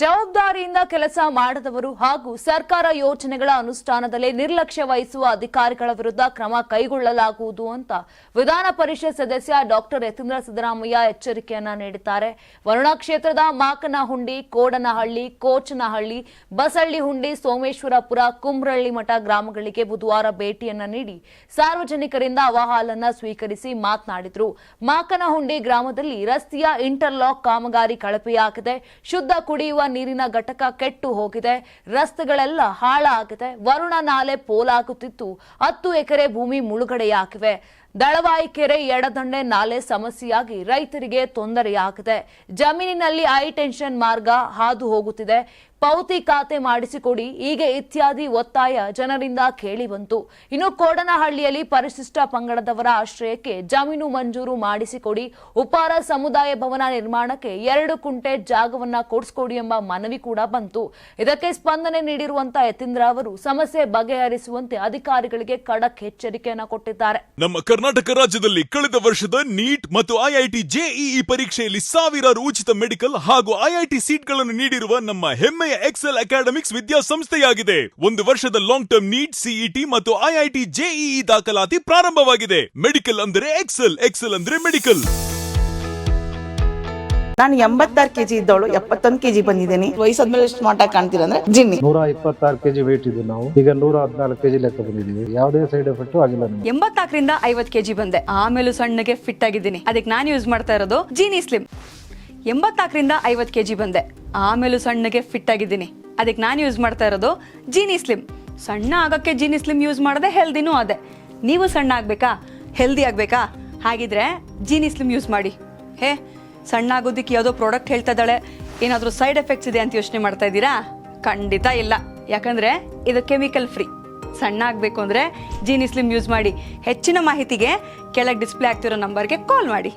ಜವಾಬ್ದಾರಿಯಿಂದ ಕೆಲಸ ಮಾಡದವರು ಹಾಗೂ ಸರ್ಕಾರ ಯೋಜನೆಗಳ ಅನುಷ್ಠಾನದಲ್ಲಿ ನಿರ್ಲಕ್ಷ್ಯ ವಹಿಸುವ ಅಧಿಕಾರಿಗಳ ವಿರುದ್ಧ ಕ್ರಮ ಕೈಗೊಳ್ಳಲಾಗುವುದು ಅಂತ ವಿಧಾನ ಪರಿಷತ್ ಸದಸ್ಯ ಡಾಕ್ಟರ್ ಯತೀಂದ್ರ ಸಿದ್ದರಾಮಯ್ಯ ಎಚ್ಚರಿಕೆಯನ್ನ ನೀಡಿದ್ದಾರೆ. ವರುಣಾ ಕ್ಷೇತ್ರದ ಮಾಕನಹುಂಡಿ, ಕೋಡನಹಳ್ಳಿ, ಕೋಚನಹಳ್ಳಿ, ಬಸಳ್ಳಿಹುಂಡಿ, ಸೋಮೇಶ್ವರಪುರ, ಕುಮ್ರಳ್ಳಿ ಮಠ ಗ್ರಾಮಗಳಿಗೆ ಬುಧವಾರ ಭೇಟಿಯನ್ನ ನೀಡಿ ಸಾರ್ವಜನಿಕರಿಂದ ಅಹವಾಲನ್ನ ಸ್ವೀಕರಿಸಿ ಮಾತನಾಡಿದರು. ಮಾಕನಹುಂಡಿ ಗ್ರಾಮದಲ್ಲಿ ರಸ್ತೆಯ ಇಂಟರ್ಲಾಕ್ ಕಾಮಗಾರಿ ಕಳಪೆಯಾಗಿದೆ. ಶುದ್ಧ ಕುಡಿಯುವ ನೀರಿನ ಘಟಕ ಕೆಟ್ಟು ಹೋಗಿದೆ. ರಸ್ತೆಗಳೆಲ್ಲ ಹಾಳಾಗಿದೆ. ವರುಣ ನಾಲೆ ಪೋಲಾಗುತ್ತಿದ್ದು 10 ಎಕರೆ ಭೂಮಿ ಮುಳುಗಡೆಯಾಗಿವೆ. ದಳವಾಯಿ ಕೆರೆ ಎಡದಂಡೆ ನಾಲೆ ಸಮಸ್ಯೆಯಾಗಿ ರೈತರಿಗೆ ತೊಂದರೆಯಾಗಿದೆ. ಜಮೀನಿನಲ್ಲಿ ಹೈ ಟೆನ್ಷನ್ ಮಾರ್ಗ ಹಾದು ಹೋಗುತ್ತಿದೆ. ಪೌತಿ ಖಾತೆ ಮಾಡಿಸಿಕೊಡಿ, ಹೀಗೆ ಇತ್ಯಾದಿ ಒತ್ತಾಯ ಜನರಿಂದ ಕೇಳಿ ಬಂತು. ಇನ್ನು ಕೋಡನಹಳ್ಳಿಯಲ್ಲಿ ಪರಿಶಿಷ್ಟ ಪಂಗಡದವರ ಆಶ್ರಯಕ್ಕೆ ಜಮೀನು ಮಂಜೂರು ಮಾಡಿಸಿಕೊಡಿ, ಉಪಾರ ಸಮುದಾಯ ಭವನ ನಿರ್ಮಾಣಕ್ಕೆ 2 ಕುಂಟೆ ಜಾಗವನ್ನ ಕೊಡಿಸಿಕೊಡಿ ಎಂಬ ಮನವಿ ಕೂಡ ಬಂತು. ಇದಕ್ಕೆ ಸ್ಪಂದನೆ ನೀಡಿರುವಂತಹ ಯತೀಂದ್ರ ಅವರು ಸಮಸ್ಯೆ ಬಗೆಹರಿಸುವಂತೆ ಅಧಿಕಾರಿಗಳಿಗೆ ಖಡಕ್ ಎಚ್ಚರಿಕೆಯನ್ನ ಕೊಟ್ಟಿದ್ದಾರೆ. ನಮ್ಮ ಕರ್ನಾಟಕ ರಾಜ್ಯದಲ್ಲಿ ಕಳೆದ ವರ್ಷದ ನೀಟ್ ಮತ್ತು ಐಐಟಿ ಜೆಇಇ ಪರೀಕ್ಷೆಯಲ್ಲಿ ಸಾವಿರಾರು ಉಚಿತ ಮೆಡಿಕಲ್ ಹಾಗೂ ಐಐಟಿ ಸೀಟ್ಗಳನ್ನು ನೀಡಿರುವ ನಮ್ಮ ಹೆಮ್ಮೆಯ ಎಕ್ಸೆಲ್ ಅಕಾಡೆಮಿಕ್ಸ್ ವಿದ್ಯಾಸಂಸ್ಥೆಯಾಗಿದೆ. 1 ವರ್ಷದ ಲಾಂಗ್ ಟರ್ಮ್ ನೀಟ್, ಸಿಇಟಿ ಮತ್ತು ಐಐಟಿ ಜೆಇಇ ದಾಖಲಾತಿ ಪ್ರಾರಂಭವಾಗಿದೆ. ಮೆಡಿಕಲ್ ಅಂದ್ರೆ ಎಕ್ಸೆಲ್, ಎಕ್ಸೆಲ್ ಅಂದ್ರೆ ಮೆಡಿಕಲ್. ನಾನು 86 ಕೆಜಿ ಇದ್ದವಳು 71 ಕೆಜಿ ಬಂದಿದ್ದೀನಿ. ವಯಸ್ಸಾದ್ಮೇಲೆ ಸ್ಮಾರ್ಟ್ ಆಗಿ ಕಾಣ್ತೀರಾ ಅಂದ್ರೆ ಜಿನ್ನಿ. 126 ಕೆಜಿ ವೇಟ್ ಇದ್ದು ನಾವು ಈಗ 114 ಕೆಜಿ ಲೆಕ್ಕ ಬಂದಿದ್ದೀವಿ. ಯಾವುದೇ ಸೈಡ್ ಎಫೆಕ್ಟ್ ಆಗಿಲ್ಲ. 84ರಿಂದ 50 ಕೆಜಿ ಬಂದೆ. ಆಮೇಲೆ ಸಣ್ಣಗೆ ಫಿಟ್ ಆಗಿದ್ದೀನಿ. ಅದಕ್ಕೆ ನಾನು ಯೂಸ್ ಮಾಡ್ತಾ ಇರೋದು ಜೀನಿ ಸ್ಲಿಮ್. 84ರಿಂದ 50 ಕೆಜಿ ಬಂದೆ. ಆಮೇಲೆ ಸಣ್ಣಗೆ ಫಿಟ್ ಆಗಿದ್ದೀನಿ. ಅದಕ್ಕೆ ನಾನು ಯೂಸ್ ಮಾಡ್ತಾ ಇರೋದು ಜೀನಿ ಸ್ಲಿಮ್. ಸಣ್ಣ ಆಗಕ್ಕೆ ಜೀನಿ ಸ್ಲಿಮ್ ಯೂಸ್ ಮಾಡದೆ ಹೆಲ್ದಿನೂ ಅದೇ. ನೀವು ಸಣ್ಣ ಆಗ್ಬೇಕಾ, ಹೆಲ್ದಿ ಆಗ್ಬೇಕಾ? ಹಾಗಿದ್ರೆ ಜೀನಿ ಸ್ಲಿಮ್ ಯೂಸ್ ಮಾಡಿ. ಸಣ್ಣ ಆಗೋದಕ್ಕೆ ಯಾವುದೋ ಪ್ರಾಡಕ್ಟ್ ಹೇಳ್ತಾ ಇದ್ದಾಳೆ, ಏನಾದರೂ ಸೈಡ್ ಎಫೆಕ್ಟ್ಸ್ ಇದೆ ಅಂತ ಯೋಚನೆ ಮಾಡ್ತಾ ಇದ್ದೀರಾ? ಖಂಡಿತ ಇಲ್ಲ. ಯಾಕಂದ್ರೆ ಇದು ಕೆಮಿಕಲ್ ಫ್ರೀ. ಸಣ್ಣ ಆಗಬೇಕು ಅಂದ್ರೆ ಜೀನಿ ಸ್ಲಿಮ್ ಯೂಸ್ ಮಾಡಿ. ಹೆಚ್ಚಿನ ಮಾಹಿತಿಗೆ ಕೆಳಗೆ ಡಿಸ್ಪ್ಲೇ ಆಗ್ತಿರೋ ನಂಬರ್ಗೆ ಕಾಲ್ ಮಾಡಿ.